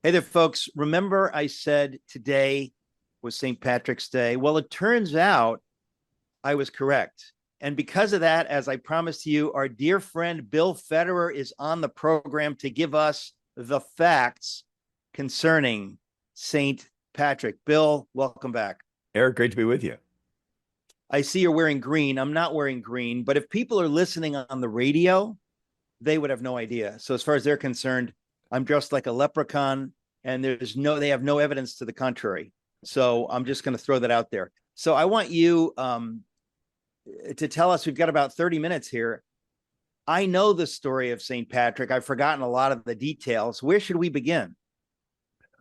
Hey there, folks. Remember, I said today was St. Patrick's Day? Well, it turns out I was correct. And because of that, as I promised you, our dear friend Bill Federer is on the program to give us the facts concerning St. Patrick. Bill, welcome back. Eric, great to be with you. I see you're wearing green. I'm not wearing green, but if people are listening on the radio, they would have no idea. So as far as they're concerned, I'm dressed like a leprechaun, and they have no evidence to the contrary. So I'm just going to throw that out there. So I want you to tell us. We've got about 30 minutes here. I know the story of St. Patrick. I've forgotten a lot of the details. Where should we begin?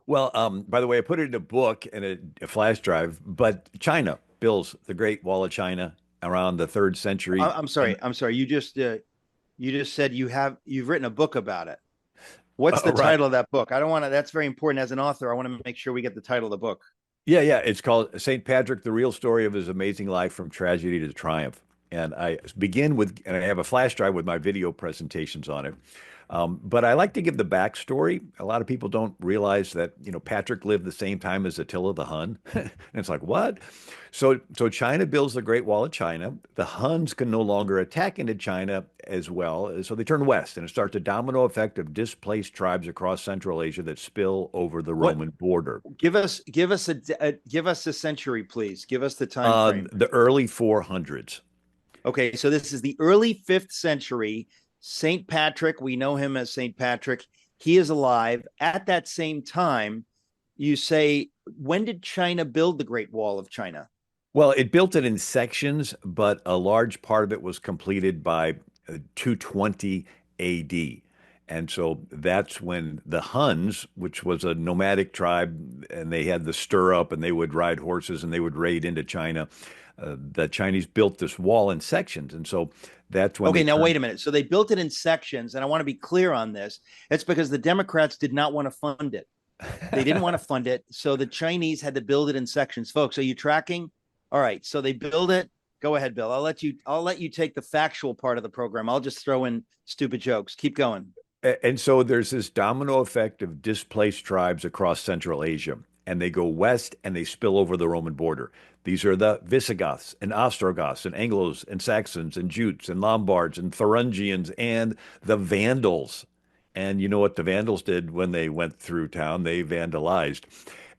Well, by the way, I put it in a book and a flash drive, but China builds the Great Wall of China around the third century. I'm And sorry. I'm sorry. You just said you've written a book about it. What's the right. title of that book? I don't want to. That's very important as an author. I want to make sure we get the title of the book. Yeah. It's called St. Patrick, the real story of his amazing life from tragedy to triumph. And I begin with, and I have a flash drive with my video presentations on it. But I like to give the backstory. A lot of people don't realize that, Patrick lived the same time as Attila the Hun. And it's like, what? So China builds the Great Wall of China. The Huns can no longer attack into China as well. So they turn west, and it starts a domino effect of displaced tribes across Central Asia that spill over the What Roman border. give us a century, please. Give us the time frame. The early 400s. Okay, so this is the early fifth century. Saint Patrick, we know him as Saint Patrick. He is alive. At that same time, you say, when did China build the Great Wall of China? Well, it built it in sections, but a large part of it was completed by 220 AD. And so that's when the Huns, which was a nomadic tribe, and they had the stirrup and they would ride horses and they would raid into China. The Chinese built this wall in sections. And so that's when Okay, they now turned. wait a minute. So they built it in sections, and I want to be clear on this. It's because the Democrats did not want to fund it. They didn't want to fund it, so the Chinese had to build it in sections. Folks, are you tracking? All right, so they build it. Go ahead, Bill. I'll let you take the factual part of the program. I'll just throw in stupid jokes. Keep going. And so there's this domino effect of displaced tribes across Central Asia, and they go west and they spill over the Roman border. These are the Visigoths and Ostrogoths and Anglos and Saxons and Jutes and Lombards and Thuringians and the Vandals. And you know what the Vandals did when they went through town? They vandalized.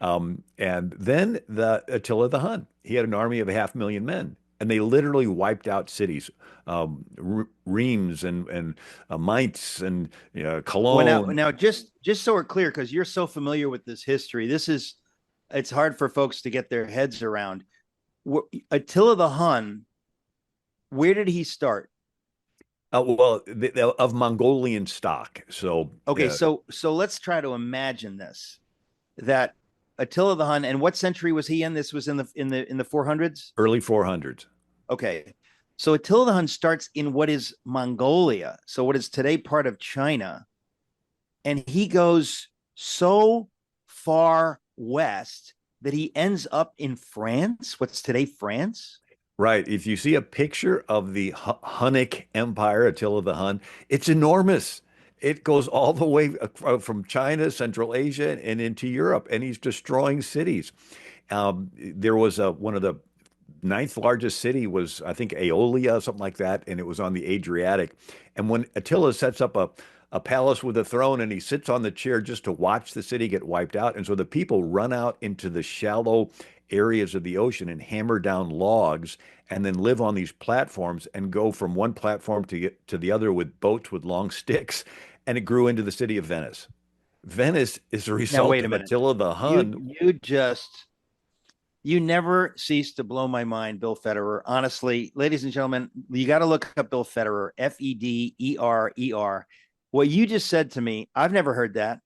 And then Attila the Hun, he had an army of 500,000 men, and they literally wiped out cities, Reims and Mainz and Well, now, Cologne. now, just so we're clear, because you're so familiar with this history, it's hard for folks to get their heads around. Attila the Hun, where did he start? Well, of Mongolian stock. So Okay, so let's try to imagine this. That Attila the Hun, and what century was he in? This was in the 400s. early 400s. Okay, so Attila the Hun starts in what is Mongolia, so what is today part of China, and he goes so far west that he ends up in France, what's today France. Right. If you see a picture of the Hunnic Empire, Attila the Hun, it's enormous. It goes all the way from China, Central Asia, and into Europe, and he's destroying cities. There was one of the ninth largest city was, I think, Aeolia, something like that, and it was on the Adriatic. And when Attila sets up a palace with a throne and he sits on the chair just to watch the city get wiped out. And so the people run out into the shallow areas of the ocean and hammer down logs and then live on these platforms and go from one platform to get to the other with boats with long sticks. And it grew into the city of Venice. Venice is a Now result wait a of minute. Attila the You Hun. you just you never cease to blow my mind, Bill Federer. Honestly, ladies and gentlemen, you got to look up Bill Federer, Federer. What you just said to me, I've never heard that.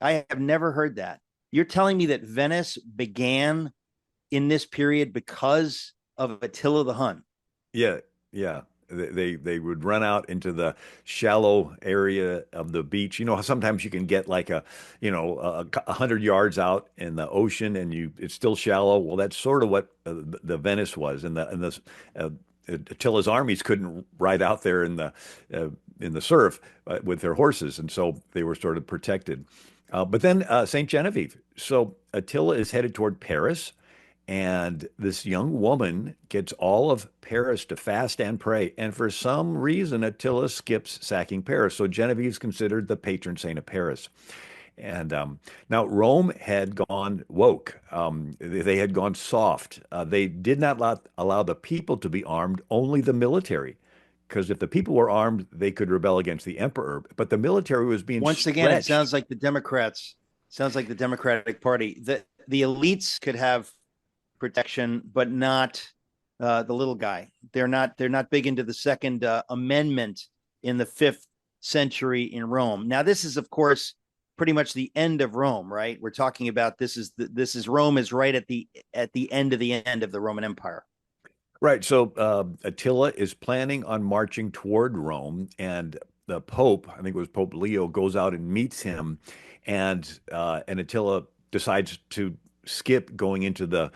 I have never heard that. You're telling me that Venice began in this period because of Attila the Hun. Yeah, yeah. They would run out into the shallow area of the beach. You know, sometimes you can get like a 100 yards out in the ocean, and it's still shallow. Well, that's sort of what the Venice was, and the Attila's armies couldn't ride out there in the surf with their horses, and so they were sort of protected. But then St. Genevieve. So Attila is headed toward Paris, and this young woman gets all of Paris to fast and pray. And for some reason, Attila skips sacking Paris. So Genevieve is considered the patron saint of Paris. And now Rome had gone woke. They had gone soft. They did not allow the people to be armed, only the military. Because if the people were armed, they could rebel against the emperor. But the military was being Once again, it stretched. sounds like the Democrats, sounds like the Democratic Party. The elites could have protection, but not the little guy. They're not big into the Second Amendment in the 5th century in Rome. Now, this is, of course, pretty much the end of Rome, right? We're talking about this is Rome is right at the end of the Roman Empire. Right. So Attila is planning on marching toward Rome, and the Pope, I think it was Pope Leo, goes out and meets him, and Attila decides to skip going into the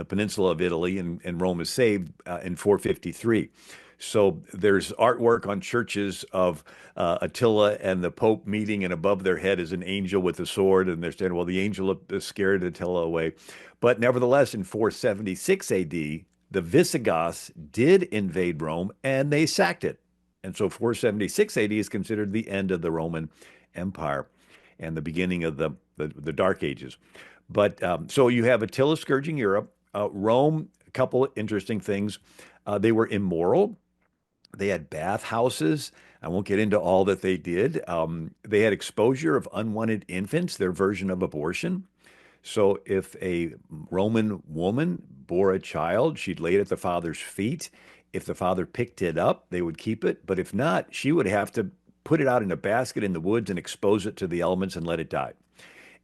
peninsula of Italy, and Rome is saved in 453. So there's artwork on churches of Attila and the Pope meeting, and above their head is an angel with a sword, and they're saying, well, the angel scared Attila away. But nevertheless, in 476 AD, the Visigoths did invade Rome and they sacked it. And so 476 AD is considered the end of the Roman Empire and the beginning of the Dark Ages. But so you have Attila scourging Europe. Rome, a couple of interesting things. They were immoral. They had bathhouses. I won't get into all that they did. They had exposure of unwanted infants, their version of abortion. So if a Roman woman bore a child, she'd lay it at the father's feet. If the father picked it up, they would keep it. But if not, she would have to put it out in a basket in the woods and expose it to the elements and let it die.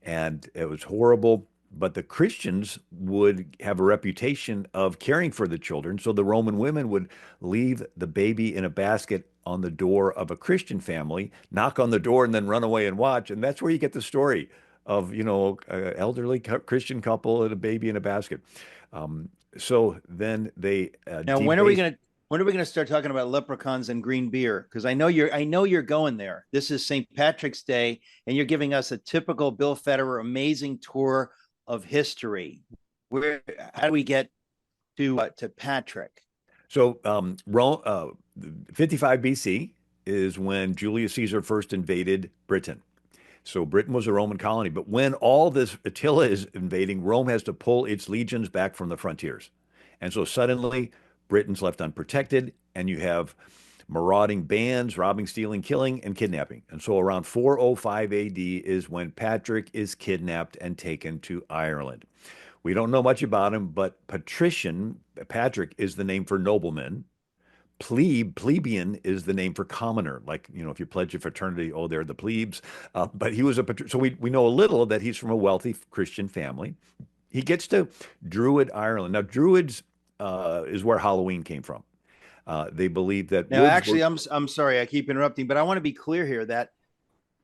And it was horrible. But the Christians would have a reputation of caring for the children. So the Roman women would leave the baby in a basket on the door of a Christian family, knock on the door, and then run away and watch. And that's where you get the story of, an elderly Christian couple and a baby in a basket. So then they Now, when are we gonna start talking about leprechauns and green beer? Because I know you're going there. This is St. Patrick's Day, and you're giving us a typical Bill Federer amazing tour of history. How do we get to Patrick? So Rome, 55 BC is when Julius Caesar first invaded Britain. So Britain was a Roman colony, but when all this Attila is invading, Rome has to pull its legions back from the frontiers. And so suddenly Britain's left unprotected, and you have marauding bands, robbing, stealing, killing, and kidnapping. And so around 405 AD is when Patrick is kidnapped and taken to Ireland. We don't know much about him, but patrician, Patrick, is the name for nobleman. Plebeian is the name for commoner. Like, if you pledge a fraternity, oh, they're the plebes. But he was so we know a little that he's from a wealthy Christian family. He gets to Druid Ireland. Now, Druids is where Halloween came from. They believe that Now, actually, I'm sorry, I keep interrupting, but I want to be clear here that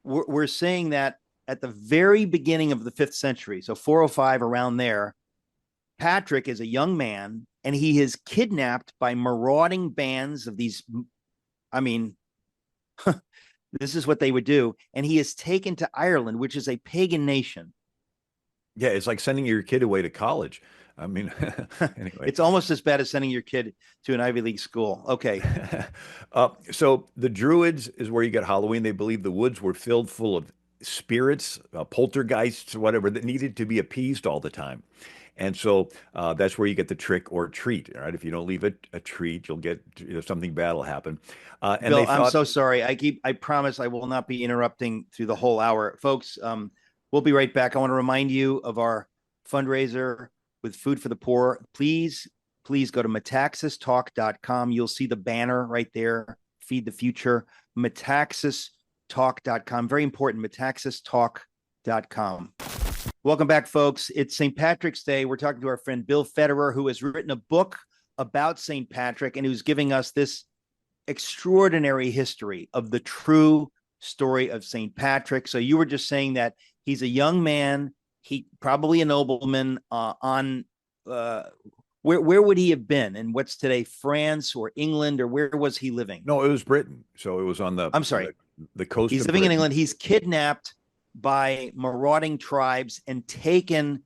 we're saying that at the very beginning of the 5th century, so 405 around there, Patrick is a young man and he is kidnapped by marauding bands of these. I mean, this is what they would do. And he is taken to Ireland, which is a pagan nation. Yeah, it's like sending your kid away to college. I mean, anyway. It's almost as bad as sending your kid to an Ivy League school. Okay. So the Druids is where you get Halloween. They believe the woods were filled full of spirits, poltergeists, whatever, that needed to be appeased all the time. And so that's where you get the trick or treat, right? If you don't leave a treat, you'll get something bad will happen. And Bill, I'm so sorry. I promise I will not be interrupting through the whole hour. Folks, we'll be right back. I want to remind you of our fundraiser with Food for the Poor. Please go to metaxastalk.com. You'll see the banner right there. Feed the Future. Metaxastalk.com. Very important. Metaxastalk.com. Welcome back, folks. It's St. Patrick's Day. We're talking to our friend Bill Federer, who has written a book about St. Patrick and who's giving us this extraordinary history of the true story of St. Patrick. So you were just saying that he's a young man, he probably a nobleman where would he have been? And what's today, France or England, or where was he living? No, it was Britain. So it was on the I'm sorry, the coast. He's of living in Britain. England. He's kidnapped by marauding tribes and taken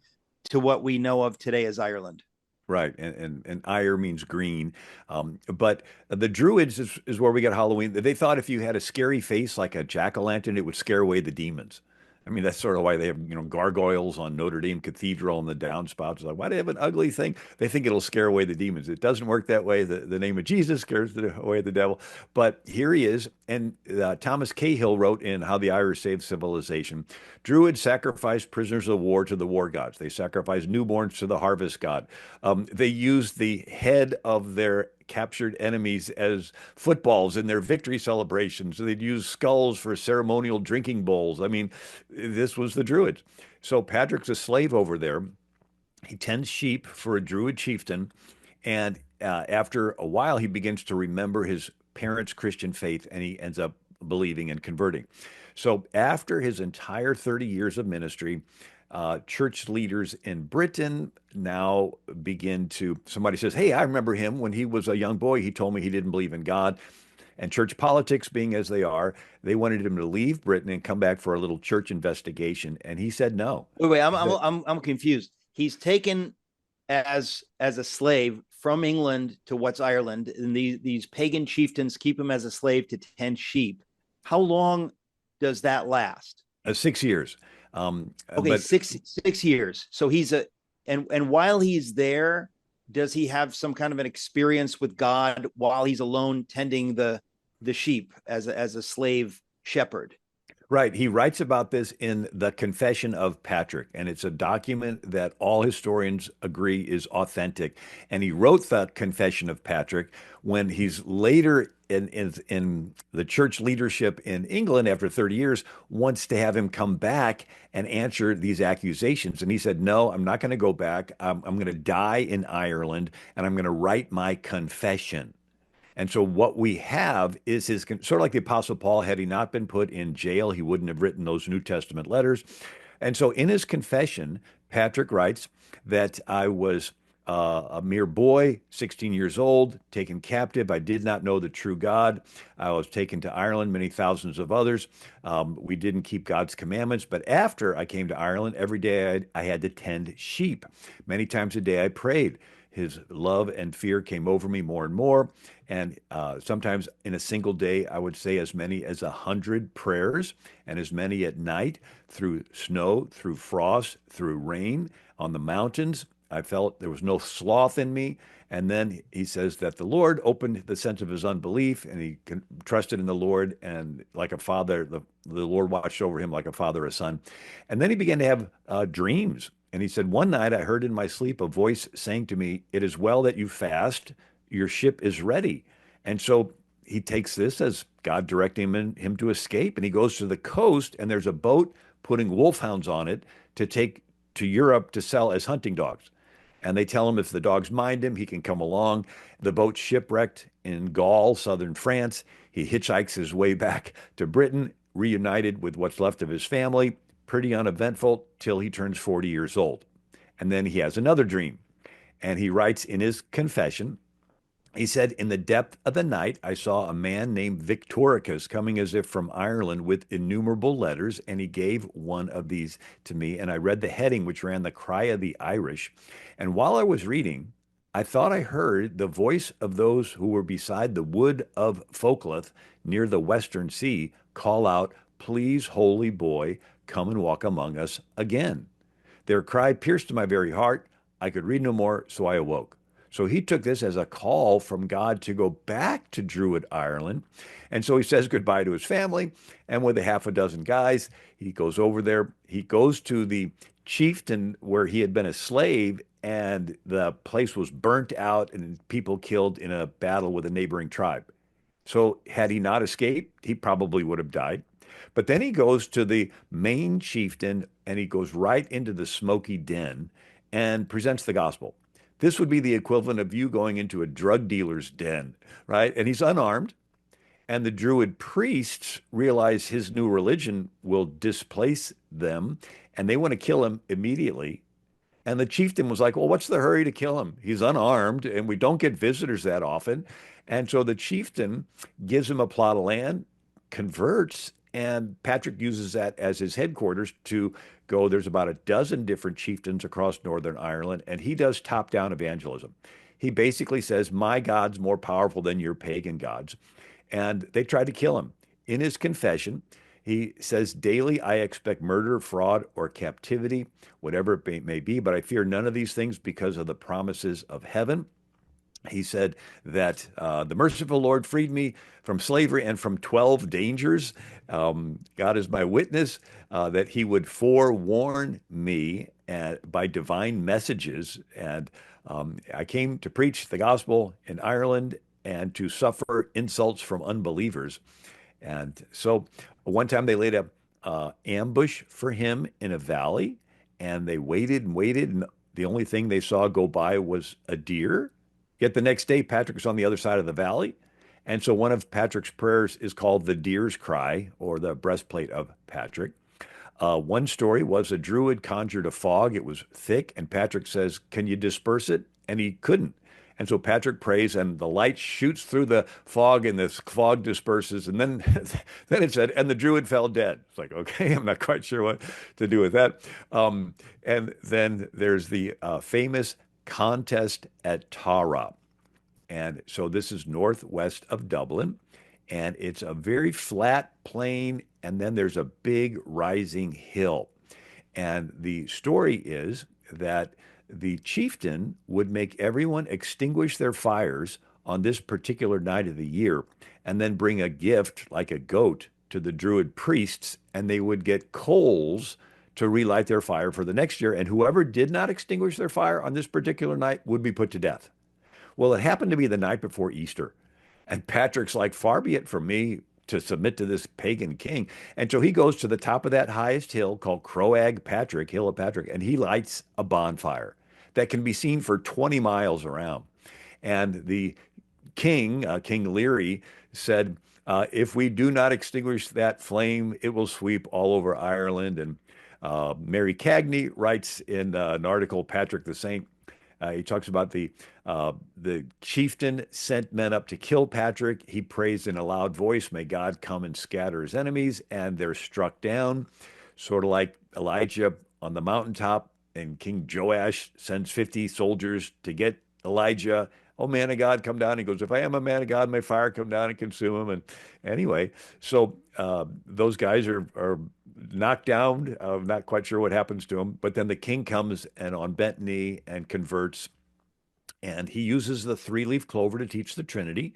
to what we know of today as Ireland. Right, and ire means green, but the Druids is where we get Halloween. They thought if you had a scary face like a jack-o'-lantern, it would scare away the demons. I mean, that's sort of why they have, gargoyles on Notre Dame Cathedral and the downspouts. Like, why do they have an ugly thing? They think it'll scare away the demons. It doesn't work that way. The name of Jesus scares away the devil. But here he is, and Thomas Cahill wrote in How the Irish Saved Civilization, Druids sacrificed prisoners of war to the war gods. They sacrificed newborns to the harvest god. They used the head of their captured enemies as footballs in their victory celebrations. They'd use skulls for ceremonial drinking bowls. I mean, this was the Druids. So Patrick's a slave over there. He tends sheep for a Druid chieftain. And after a while, he begins to remember his parents' Christian faith and he ends up believing and converting. So after his entire 30 years of ministry, church leaders in Britain now begin to, somebody says, hey, I remember him when he was a young boy. He told me he didn't believe in God. And church politics being as they are, they wanted him to leave Britain and come back for a little church investigation. And he said no. Wait, He said, I'm confused. He's taken as a slave from England to what's Ireland, and these pagan chieftains keep him as a slave to tend sheep. How long does that last? 6 years. Okay, But 6 years. So and while he's there, does he have some kind of an experience with God while he's alone tending the sheep as a slave shepherd? right. He writes about this in the Confession of Patrick, and it's a document that all historians agree is authentic. And he wrote the Confession of Patrick when he's later in the church leadership in England after 30 years wants to have him come back and answer these accusations. And he said, no, I'm not going to go back. I'm going to die in Ireland, and I'm going to write my confession. And so what we have is his sort of like the Apostle Paul, had he not been put in jail, he wouldn't have written those New Testament letters. And so in his confession, Patrick writes that I was a mere boy, 16 years old, taken captive. I did not know the true God. I was taken to Ireland, many thousands of others. We didn't keep God's commandments. But after I came to Ireland, every day I had to tend sheep. Many times a day I prayed. His love and fear came over me more and more. And sometimes in a single day, I would say as many as 100 prayers, and as many at night, through snow, through frost, through rain, on the mountains. I felt there was no sloth in me. And then he says that the Lord opened the sense of his unbelief, and he trusted in the Lord, and like a father, the Lord watched over him like a father, a son. And then he began to have dreams. And he said, one night I heard in my sleep a voice saying to me, it is well that you fast, your ship is ready. And so he takes this as God directing him to escape. And he goes to the coast, and there's a boat putting wolfhounds on it to take to Europe to sell as hunting dogs. And they tell him if the dogs mind him, he can come along. The boat's shipwrecked in Gaul, southern France. He hitchhikes his way back to Britain, reunited with what's left of his family. Pretty uneventful till he turns 40 years old. And then he has another dream. And he writes in his confession, he said, in the depth of the night, I saw a man named Victoricus coming as if from Ireland with innumerable letters, and he gave one of these to me. And I read the heading, which ran, The Cry of the Irish. And while I was reading, I thought I heard the voice of those who were beside the wood of Folkleth near the western sea call out, please, holy boy, come and walk among us again. Their cry pierced to my very heart. I could read no more, so I awoke. So he took this as a call from God to go back to Druid Ireland. And so he says goodbye to his family. And with a half a dozen guys, he goes over there. He goes to the chieftain where he had been a slave, and the place was burnt out and people killed in a battle with a neighboring tribe. So had he not escaped, he probably would have died. But then he goes to the main chieftain, and he goes right into the smoky den and presents the gospel. This would be the equivalent of you going into a drug dealer's den, right? And he's unarmed. And the Druid priests realize his new religion will displace them, and they want to kill him immediately. And the chieftain was like, well, what's the hurry to kill him? He's unarmed, and we don't get visitors that often. And so the chieftain gives him a plot of land, converts, And Patrick uses that as his headquarters to go. There's about a dozen different chieftains across Northern Ireland, and he does top-down evangelism. He basically says, my God's more powerful than your pagan gods. And they tried to kill him. In his confession, he says, daily I expect murder, fraud, or captivity, whatever it may be, but I fear none of these things because of the promises of heaven. He said that the merciful Lord freed me from slavery and from 12 dangers. God is my witness that he would forewarn me by divine messages. And I came to preach the gospel in Ireland and to suffer insults from unbelievers. And so one time they laid a ambush for him in a valley, and they waited and waited, and the only thing they saw go by was a deer. Yet the next day, Patrick was on the other side of the valley. And so one of Patrick's prayers is called the deer's cry, or the breastplate of Patrick. One story was a druid conjured a fog. It was thick, and Patrick says, can you disperse it? And he couldn't. And so Patrick prays, and the light shoots through the fog, and the fog disperses. And then, then it said, and the druid fell dead. It's like, okay, I'm not quite sure what to do with that. And then there's the famous contest at Tara. And so this is northwest of Dublin, and it's a very flat plain, and then there's a big rising hill. And the story is that the chieftain would make everyone extinguish their fires on this particular night of the year, and then bring a gift like a goat to the Druid priests, and they would get coals to relight their fire for the next year. And whoever did not extinguish their fire on this particular night would be put to death. Well, it happened to be the night before Easter. And Patrick's like, far be it from me to submit to this pagan king. And so he goes to the top of that highest hill called Croag Patrick, Hill of Patrick, and he lights a bonfire that can be seen for 20 miles around. And the king, King Leary, said, if we do not extinguish that flame, it will sweep all over Ireland. And Mary Cagney writes in an article, Patrick the Saint, he talks about the chieftain sent men up to kill Patrick. He prays in a loud voice, may God come and scatter his enemies, and they're struck down, sort of like Elijah on the mountaintop, and King Joash sends 50 soldiers to get Elijah. Oh, man of God, come down. He goes, if I am a man of God, may fire come down and consume him. And anyway, so those guys are knocked down. Not quite sure what happens to him. But then the king comes and on bent knee and converts. And he uses the three-leaf clover to teach the Trinity.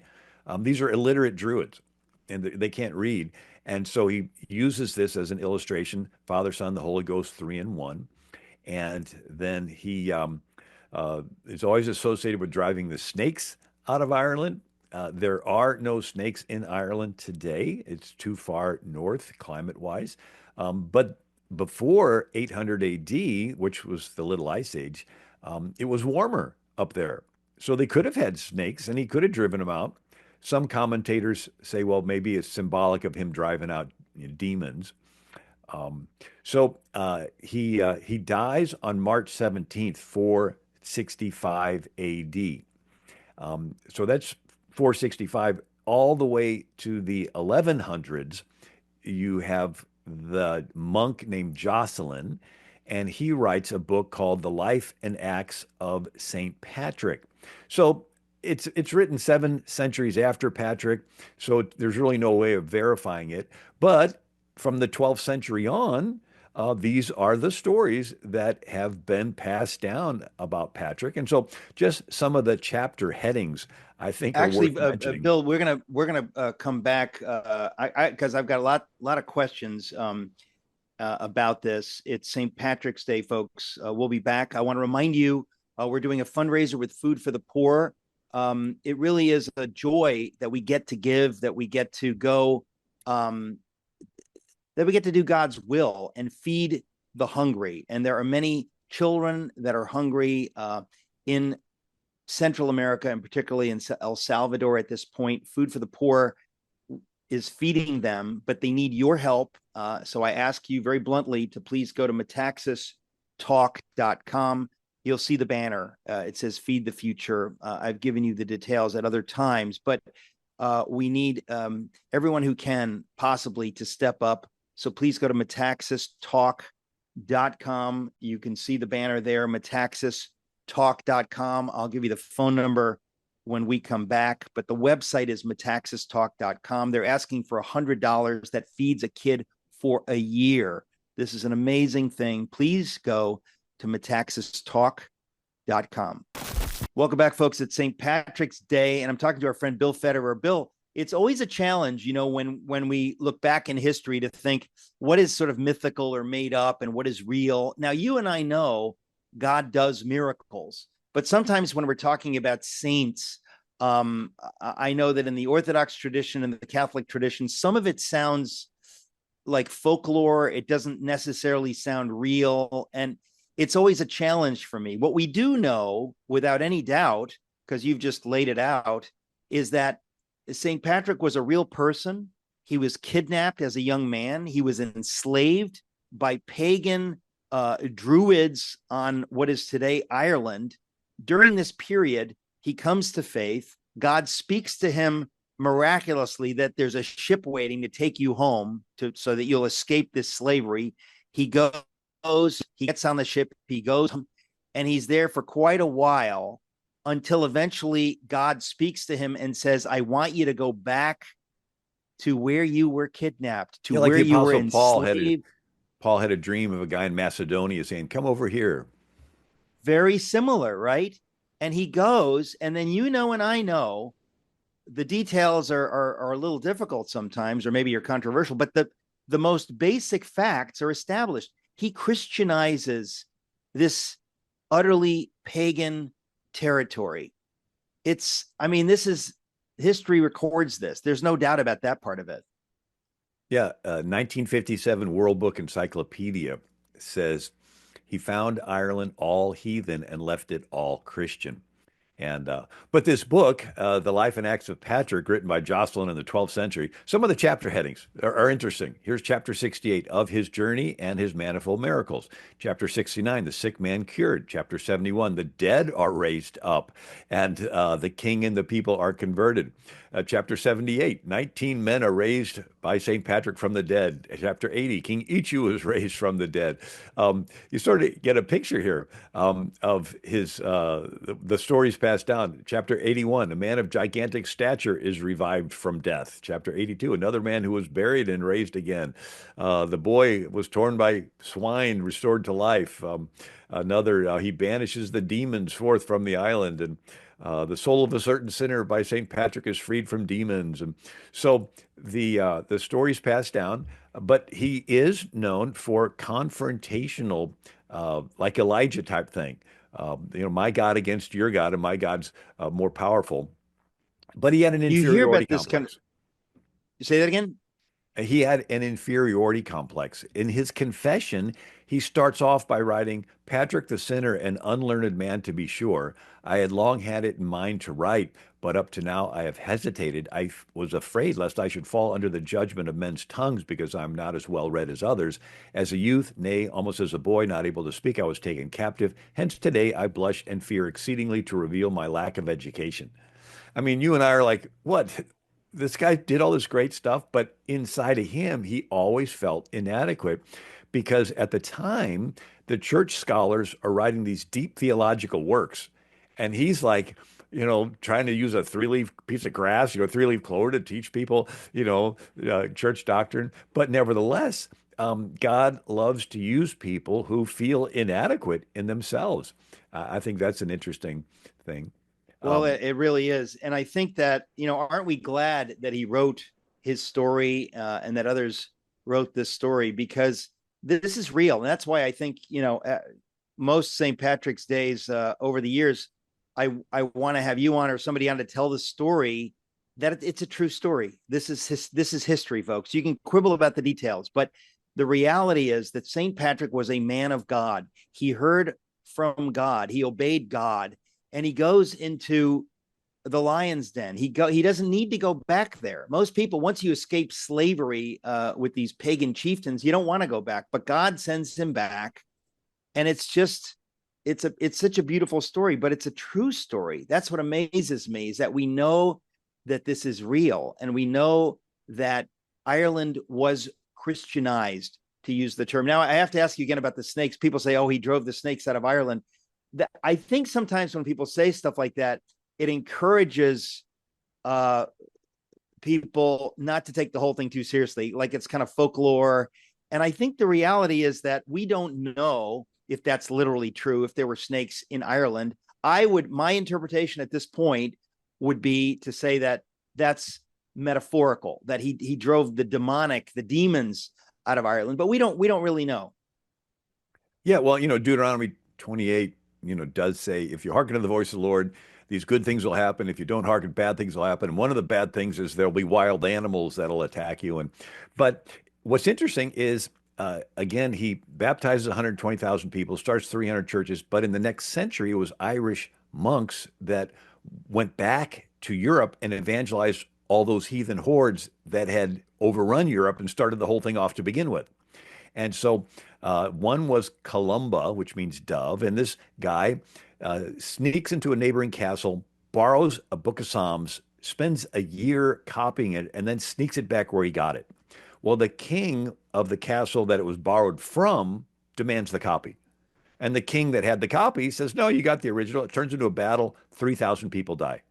These are illiterate Druids, and they can't read. And so he uses this as an illustration, Father, Son, the Holy Ghost, three in one. And then he is always associated with driving the snakes out of Ireland. There are no snakes in Ireland today. It's too far north, climate-wise. But before 800 AD, which was the Little Ice Age, it was warmer up there. So they could have had snakes, and he could have driven them out. Some commentators say, well, maybe it's symbolic of him driving out demons. He dies on March 17th, 465 AD. So that's 465 all the way to the 1100s. You have the monk named Jocelyn, and he writes a book called The Life and Acts of Saint Patrick. So it's written 7 centuries after Patrick, so there's really no way of verifying it. But from the 12th century on, these are the stories that have been passed down about Patrick. And so just some of the chapter headings, I think, actually, are worth mentioning. Bill, we're gonna come back because I've got a lot of questions about this. It's St. Patrick's Day, folks. We'll be back. I want to remind you, we're doing a fundraiser with Food for the Poor. It really is a joy that we get to give, that we get to go, that we get to do God's will and feed the hungry. And there are many children that are hungry in Central America, and particularly in El Salvador at this point. Food for the Poor is feeding them, but they need your help. So I ask you very bluntly to please go to metaxastalk.com. You'll see the banner. It says Feed the Future. I've given you the details at other times, but We need everyone who can possibly to step up. So please go to metaxastalk.com. You can see the banner there, metaxastalk.com. I'll give you the phone number when we come back, but the website is metaxastalk.com. They're asking for $100 that feeds a kid for a year. This is an amazing thing. Please go to metaxastalk.com. Welcome back, folks. It's St. Patrick's Day, and I'm talking to our friend Bill Federer. Bill, it's always a challenge, when we look back in history to think what is sort of mythical or made up and what is real. Now, you and I know God does miracles, but sometimes when we're talking about saints, I know that in the Orthodox tradition and the Catholic tradition, some of it sounds like folklore. It doesn't necessarily sound real. And it's always a challenge for me. What we do know without any doubt, because you've just laid it out, is that St. Patrick was a real person. He was kidnapped as a young man. He was enslaved by pagan druids on what is today Ireland. During this period, he comes to faith. God speaks to him miraculously that there's a ship waiting to take you home so that you'll escape this slavery. He goes, he gets on the ship, he goes, and he's there for quite a while until eventually God speaks to him and says, I want you to go back to where you were kidnapped, to where you were enslaved. Paul had a dream of a guy in Macedonia saying, come over here. Very similar, right? And he goes, and then and I know the details are a little difficult sometimes, or maybe you're controversial, but the most basic facts are established. He Christianizes this utterly pagan territory. This is history records this. There's no doubt about that part of it. Yeah, 1957 World Book Encyclopedia says he found Ireland all heathen and left it all Christian. But this book, The Life and Acts of Patrick, written by Jocelyn in the 12th century, some of the chapter headings are interesting. Here's chapter 68, Of His Journey and His Manifold Miracles. Chapter 69, The Sick Man Cured. Chapter 71, The Dead Are Raised Up, and the King and the People Are Converted. Chapter 78, 19 men are raised by St. Patrick from the dead. Chapter 80, King Ichu is raised from the dead. You sort of get a picture here of his the stories passed down. Chapter 81, a man of gigantic stature is revived from death. Chapter 82, another man who was buried and raised again. The boy was torn by swine, restored to life. He banishes the demons forth from the island, and the soul of a certain sinner by St. Patrick is freed from demons. And so the stories passed down, but he is known for confrontational, like Elijah type thing. My God against your God, and my God's more powerful. But he had an inferiority complex. Say that again? He had an inferiority complex. In his confession, he starts off by writing, Patrick the sinner, an unlearned man to be sure. I had long had it in mind to write, but up to now I have hesitated. I was afraid lest I should fall under the judgment of men's tongues because I'm not as well read as others. As a youth, nay, almost as a boy, not able to speak, I was taken captive. Hence today I blush and fear exceedingly to reveal my lack of education. I mean, you and I are like, what? This guy did all this great stuff, but inside of him, he always felt inadequate because at the time, the church scholars are writing these deep theological works. And he's like, trying to use a three-leaf piece of grass, three-leaf clover to teach people, church doctrine. But nevertheless, God loves to use people who feel inadequate in themselves. I think that's an interesting thing. Well, it really is. And I think that, aren't we glad that he wrote his story and that others wrote this story, because this is real. And that's why I think, most St. Patrick's Days over the years, I want to have you on or somebody on to tell the story that it's a true story. This is history, folks. You can quibble about the details, but the reality is that St. Patrick was a man of God. He heard from God. He obeyed God. And he goes into the lion's den. He doesn't need to go back there. Most people, once you escape slavery with these pagan chieftains, you don't want to go back. But God sends him back, and it's such a beautiful story. But it's a true story. That's what amazes me, is that we know that this is real. And we know that Ireland was Christianized, to use the term. Now, I have to ask you again about the snakes. People say, oh, he drove the snakes out of Ireland. I think sometimes when people say stuff like that, it encourages uh, people not to take the whole thing too seriously, like it's kind of folklore. And I think the reality is that we don't know if that's literally true, if there were snakes in Ireland. My interpretation at this point would be to say that that's metaphorical, that he drove the demons out of Ireland, but we don't really know. Yeah, well, Deuteronomy 28, does say, if you hearken to the voice of the Lord, these good things will happen. If you don't hearken, bad things will happen. And one of the bad things is there'll be wild animals that'll attack you. But what's interesting is, again, he baptizes 120,000 people, starts 300 churches. But in the next century, it was Irish monks that went back to Europe and evangelized all those heathen hordes that had overrun Europe and started the whole thing off to begin with. And so one was Columba, which means dove. And this guy sneaks into a neighboring castle, borrows a book of Psalms, spends a year copying it, and then sneaks it back where he got it. Well, the king of the castle that it was borrowed from demands the copy. And the king that had the copy says, no, you got the original. It turns into a battle. 3,000 people die.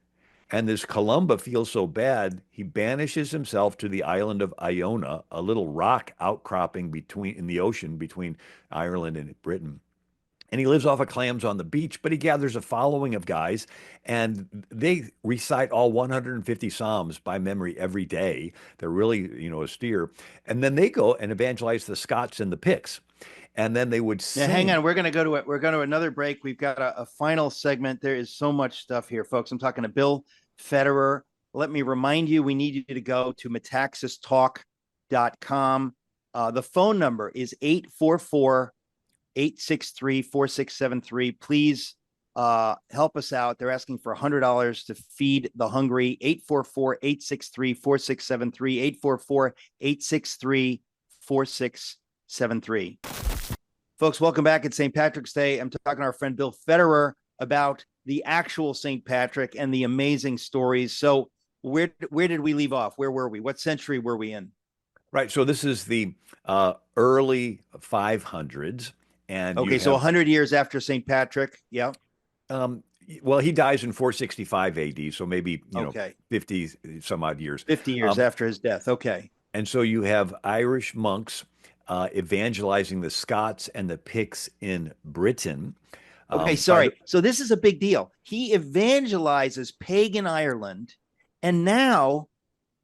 And this Columba feels so bad, he banishes himself to the island of Iona, a little rock outcropping in the ocean between Ireland and Britain. And he lives off of clams on the beach, but he gathers a following of guys, and they recite all 150 Psalms by memory every day. They're really, austere. And then they go and evangelize the Scots and the Picts. And then they would Now, hang sing. on. We're going to another break. We've got a final segment. There is so much stuff here, folks. I'm talking to Bill Federer. Let me remind you, we need you to go to metaxastalk.com. The phone number is 844-863-4673. Please help us out. They're asking for $100 to feed the hungry. 844-863-4673. 844-863-4673. Folks, welcome back. It's St. Patrick's Day. I'm talking to our friend Bill Federer about the actual St. Patrick and the amazing stories. So where did we leave off? Where were we? What century were we in? Right. So this is the early 500s, and you Okay, so have 100 years after St. Patrick. Yeah. um, well, he dies in 465 AD, so maybe Okay. 50 some odd years. 50 years Um, after his death. Okay. and so you have Irish monks evangelizing the Scots and the Picts in Britain. Okay, By sorry. the So this is a big deal. He evangelizes pagan Ireland, and now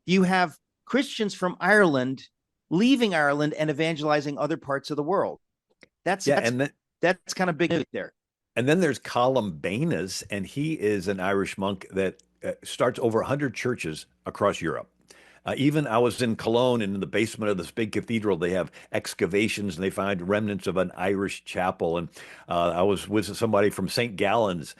you have Christians from Ireland leaving Ireland and evangelizing other parts of the world. That's yeah, that's that's kind of big news there. and then there's Columbanus, and he is an Irish monk that starts over 100 churches across Europe. Even I was in Cologne, and in the basement of this big cathedral, they have excavations and they find remnants of an Irish chapel. And I was with somebody from St. Gallen's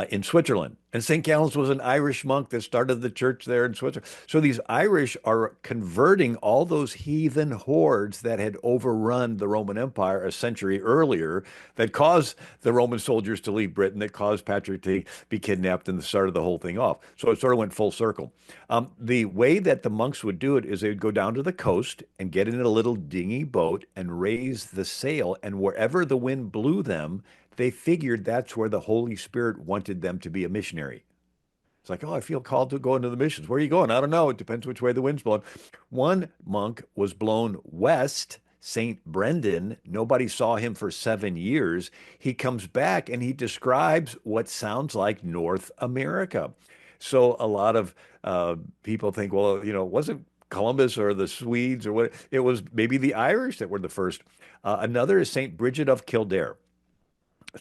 in Switzerland. And St. Gallen's was an Irish monk that started the church there in Switzerland. So these Irish are converting all those heathen hordes that had overrun the Roman Empire a century earlier, that caused the Roman soldiers to leave Britain, that caused Patrick to be kidnapped and started the whole thing off. So it sort of went full circle. The way that the monks would do it is they would go down to the coast and get in a little dinghy boat and raise the sail. And wherever the wind blew them, they figured that's where the Holy Spirit wanted them to be a missionary. It's like, oh, I feel called to go into the missions. Where are you going? I don't know. It depends which way the wind's blowing. One monk was blown west, St. Brendan. Nobody saw him for 7 years. He comes back and he describes what sounds like North America. So a lot of people think, well, it wasn't Columbus or the Swedes or what? It was maybe the Irish that were the first. Another is St. Bridget of Kildare.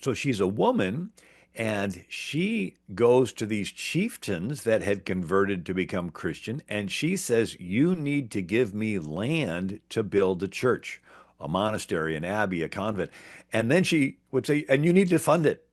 So she's a woman, and she goes to these chieftains that had converted to become Christian, and she says, you need to give me land to build a church, a monastery, an abbey, a convent. And then she would say, and you need to fund it.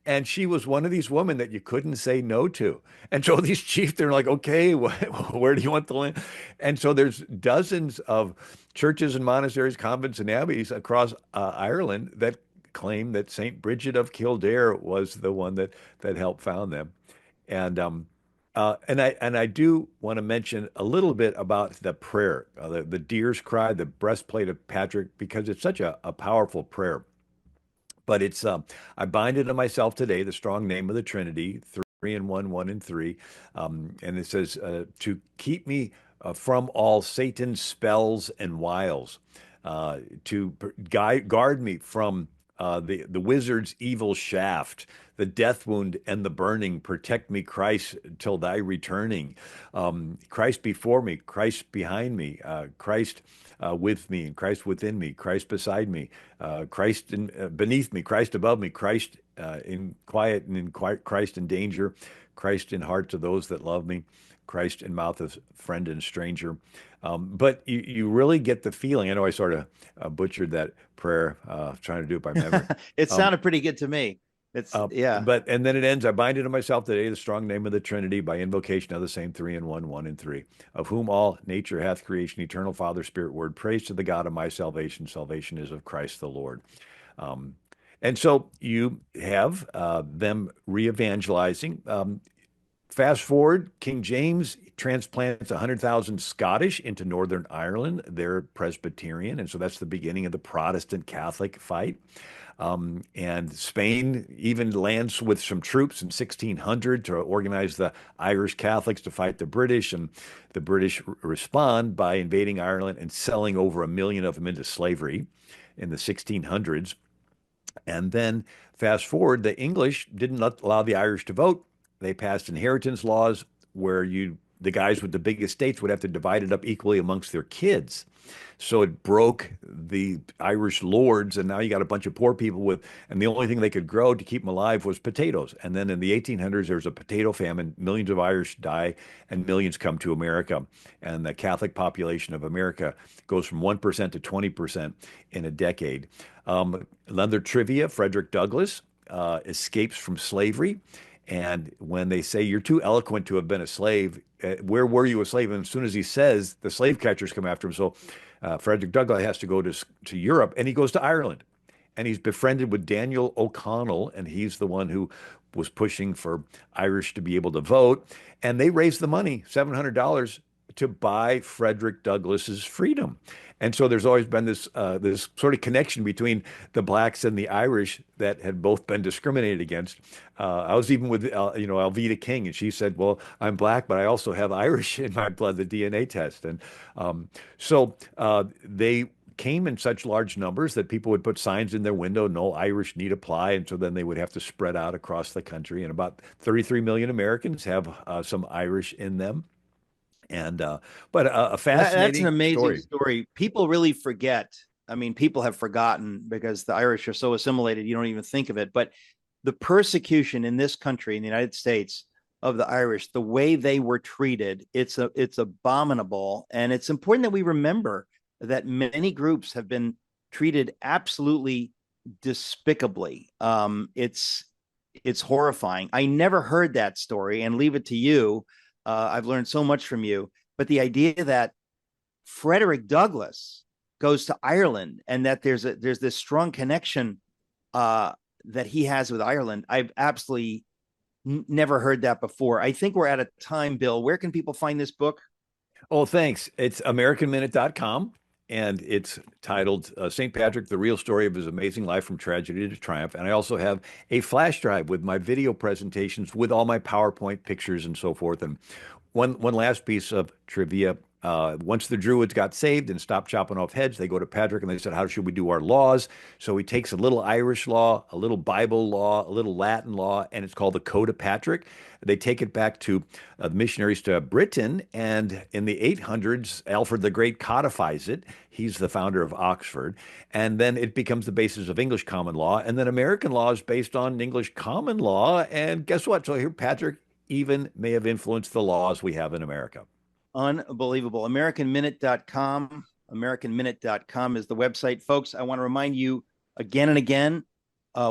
And she was one of these women that you couldn't say no to. And so these chiefs are like, okay, where do you want the land? And so there's dozens of churches and monasteries, convents and abbeys across Ireland that claim that St. Bridget of Kildare was the one that helped found them. And And I do want to mention a little bit about the prayer, the deer's cry, the breastplate of Patrick, because it's such a powerful prayer. But it's I bind it on myself today, the strong name of the Trinity, three and one, one and three, and it says to keep me from all Satan's spells and wiles, to guard me from the wizard's evil shaft, the death wound and the burning. Protect me, Christ, till thy returning. Christ before me, Christ behind me, Christ with me, and Christ within me, Christ beside me, Christ beneath me, Christ above me, Christ in quiet and in quiet, Christ in danger, Christ in hearts of those that love me, Christ in mouth of friend and stranger. But you really get the feeling. I know I sort of butchered that prayer, trying to do it by memory. It Um, sounded pretty good to me. It's yeah. but and then it ends, I bind it on myself today, the strong name of the Trinity, by invocation of the same three and one, one and three, of whom all nature hath creation, eternal Father, Spirit, Word. Praise to the God of my salvation. Salvation is of Christ the Lord. Um, and so you have them re-evangelizing. Fast forward, King James transplants 100,000 Scottish into Northern Ireland. They're Presbyterian, and so that's the beginning of the Protestant Catholic fight. And Spain even lands with some troops in 1600 to organize the Irish Catholics to fight the British, and the British respond by invading Ireland and selling over 1 million of them into slavery in the 1600s. And then fast forward, the English didn't allow the Irish to vote. They passed inheritance laws where the guys with the big estates would have to divide it up equally amongst their kids. So it broke the Irish lords, and now you got a bunch of poor people and the only thing they could grow to keep them alive was potatoes. And then in the 1800s, there was a potato famine. Millions of Irish die, and millions come to America. And the Catholic population of America goes from 1% to 20% in a decade. Another trivia: Frederick Douglass escapes from slavery. And when they say you're too eloquent to have been a slave, where were you a slave? And as soon as he says, the slave catchers come after him. So Frederick Douglass has to go to Europe, and he goes to Ireland, and he's befriended with Daniel O'Connell, and he's the one who was pushing for Irish to be able to vote. And they raised the money, $700, to buy Frederick Douglass's freedom. And so there's always been this sort of connection between the blacks and the Irish that had both been discriminated against. I was even with Alveda King, and she said, "Well, I'm black, but I also have Irish in my blood, the DNA test." And they came in such large numbers that people would put signs in their window, "No Irish need apply," and so then they would have to spread out across the country. And about 33 million Americans have some Irish in them. And but a That's an fascinating amazing story. story. People really forget. I mean, people have forgotten because the Irish are so assimilated, you don't even think of it. But the persecution in this country, in the United States, of the Irish, the way they were treated, it's abominable. And it's important that we remember that many groups have been treated absolutely despicably. It's horrifying. I never heard that story, and leave it to you. I've learned so much from you. But the idea that Frederick Douglass goes to Ireland and that there's this strong connection that he has with Ireland, I've absolutely never heard that before. I think we're at a time, Bill. Where can people find this book? Oh, thanks. It's AmericanMinute.com, and it's titled St. Patrick, the Real Story of His Amazing Life from Tragedy to Triumph. And I also have a flash drive with my video presentations with all my PowerPoint pictures and so forth. And one last piece of trivia. Once the Druids got saved and stopped chopping off heads, they go to Patrick and they said, "How should we do our laws?" So he takes a little Irish law, a little Bible law, a little Latin law, and it's called the Code of Patrick. They take it back to missionaries to Britain, and in the 800s, Alfred the Great codifies it. He's the founder of Oxford, and then it becomes the basis of English common law, and then American law is based on English common law. And guess what? So here, Patrick even may have influenced the laws we have in America. Unbelievable. AmericanMinute.com. AmericanMinute.com is the website. Folks, I want to remind you again and again,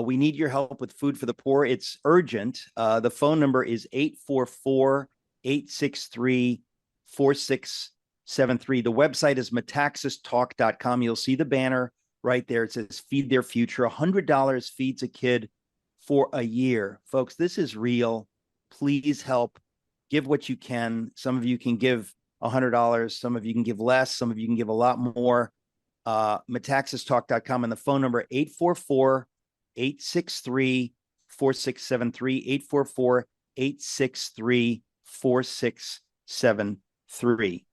we need your help with Food for the Poor. It's urgent. The phone number is 844-863-4673. The website is metaxastalk.com. You'll see the banner right there. It says Feed Their Future. $100 feeds a kid for a year. Folks, this is real. Please help give what you can. Some of you can give $100. Some of you can give less. Some of you can give a lot more. Metaxastalk.com and the phone number 844-863-4673, 844-863-4673.